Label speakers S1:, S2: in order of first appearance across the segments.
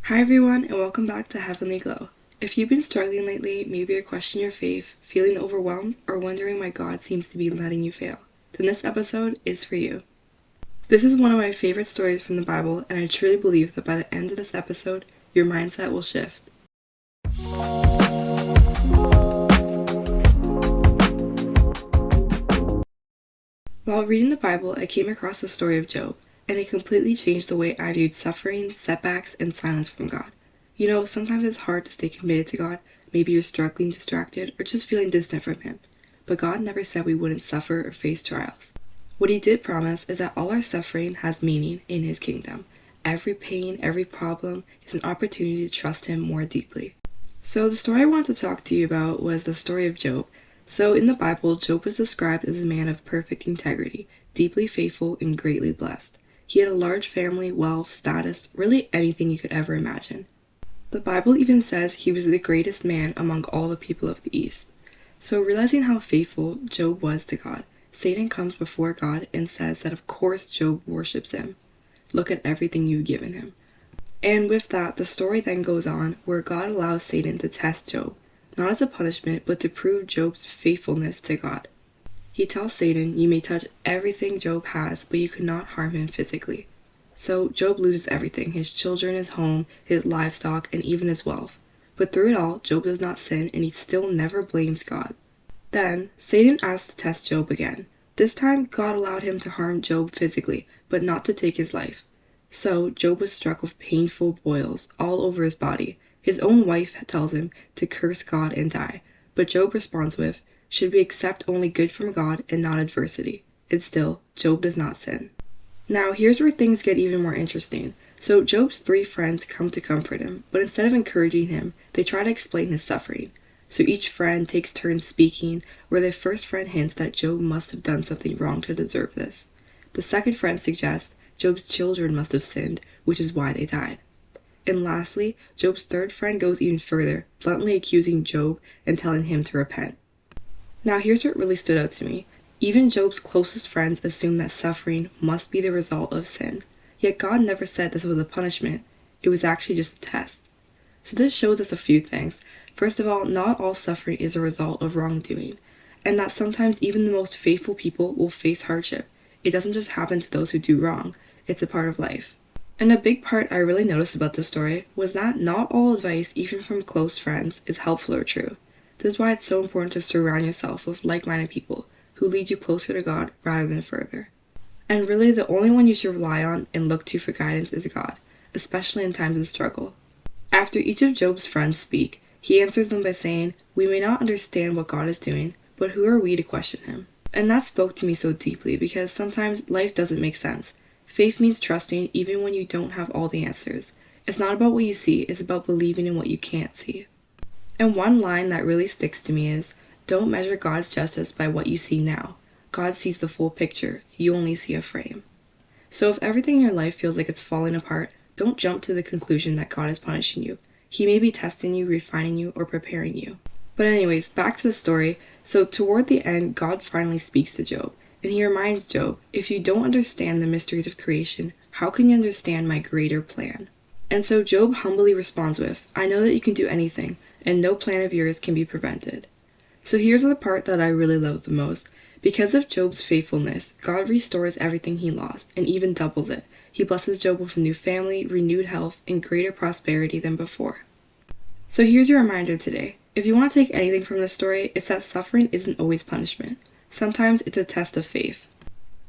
S1: Hi everyone, and welcome back to Heavenly Glow. If you've been struggling lately, maybe you're questioning your faith, feeling overwhelmed, or wondering why God seems to be letting you fail, then this episode is for you. This is one of my favorite stories from the Bible, and I truly believe that by the end of this episode, your mindset will shift. While reading the Bible, I came across the story of Job, and it completely changed the way I viewed suffering, setbacks, and silence from God. You know, sometimes it's hard to stay committed to God. Maybe you're struggling, distracted, or just feeling distant from Him. But God never said we wouldn't suffer or face trials. What He did promise is that all our suffering has meaning in His kingdom. Every pain, every problem is an opportunity to trust Him more deeply. So the story I wanted to talk to you about was the story of Job. So in the Bible, Job was described as a man of perfect integrity, deeply faithful, and greatly blessed. He had a large family, wealth, status, really anything you could ever imagine. The Bible even says he was the greatest man among all the people of the East. So realizing how faithful Job was to God, Satan comes before God and says that of course Job worships him. Look at everything you've given him. And with that, the story then goes on where God allows Satan to test Job, not as a punishment, but to prove Job's faithfulness to God. He tells Satan, you may touch everything Job has, but you cannot harm him physically. So Job loses everything, his children, his home, his livestock, and even his wealth. But through it all, Job does not sin, and he still never blames God. Then, Satan asks to test Job again. This time, God allowed him to harm Job physically, but not to take his life. So, Job was struck with painful boils all over his body. His own wife tells him to curse God and die, but Job responds with, should we accept only good from God and not adversity? And still, Job does not sin. Now, here's where things get even more interesting. So, Job's 3 friends come to comfort him, but instead of encouraging him, they try to explain his suffering. So each friend takes turns speaking, where the first friend hints that Job must have done something wrong to deserve this. The second friend suggests Job's children must have sinned, which is why they died. And lastly, Job's third friend goes even further, bluntly accusing Job and telling him to repent. Now here's what really stood out to me. Even Job's closest friends assume that suffering must be the result of sin. Yet God never said this was a punishment. It was actually just a test. So this shows us a few things. First of all, not all suffering is a result of wrongdoing, and that sometimes even the most faithful people will face hardship. It doesn't just happen to those who do wrong. It's a part of life. And a big part I really noticed about this story was that not all advice, even from close friends, is helpful or true. This is why it's so important to surround yourself with like-minded people who lead you closer to God rather than further. And really, the only one you should rely on and look to for guidance is God, especially in times of struggle. After each of Job's friends speak, he answers them by saying, we may not understand what God is doing, but who are we to question him? And that spoke to me so deeply because sometimes life doesn't make sense. Faith means trusting even when you don't have all the answers. It's not about what you see, it's about believing in what you can't see. And one line that really sticks to me is, don't measure God's justice by what you see now. God sees the full picture, you only see a frame. So if everything in your life feels like it's falling apart, don't jump to the conclusion that God is punishing you. He may be testing you, refining you, or preparing you. But anyways, back to the story. So toward the end, God finally speaks to Job. And he reminds Job, if you don't understand the mysteries of creation, how can you understand my greater plan? And so Job humbly responds with, I know that you can do anything, and no plan of yours can be prevented. So here's the part that I really love the most. Because of Job's faithfulness, God restores everything he lost, and even doubles it. He blesses Job with a new family, renewed health, and greater prosperity than before. So here's your reminder today. If you want to take anything from this story, it's that suffering isn't always punishment. Sometimes it's a test of faith,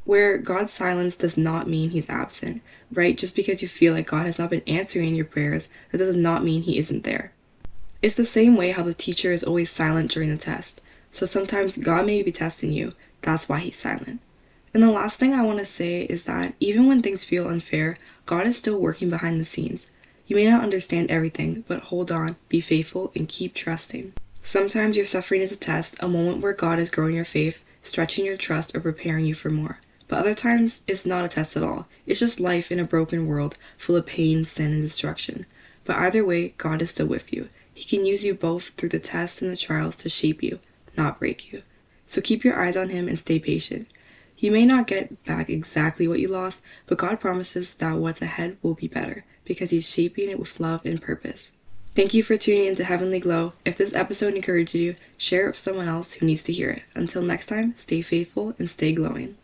S1: where God's silence does not mean he's absent, right? Just because you feel like God has not been answering your prayers, that does not mean he isn't there. It's the same way how the teacher is always silent during the test. So sometimes God may be testing you, that's why he's silent. And the last thing I want to say is that even when things feel unfair, God is still working behind the scenes. You may not understand everything, but hold on, be faithful, and keep trusting. Sometimes your suffering is a test, a moment where God is growing your faith, stretching your trust, or preparing you for more. But other times, it's not a test at all. It's just life in a broken world, full of pain, sin, and destruction. But either way, God is still with you. He can use you both through the tests and the trials to shape you, not break you. So keep your eyes on him and stay patient. You may not get back exactly what you lost, but God promises that what's ahead will be better. because he's shaping it with love and purpose. Thank you for tuning in to Heavenly Glow. If this episode encouraged you, share it with someone else who needs to hear it. Until next time, stay faithful and stay glowing.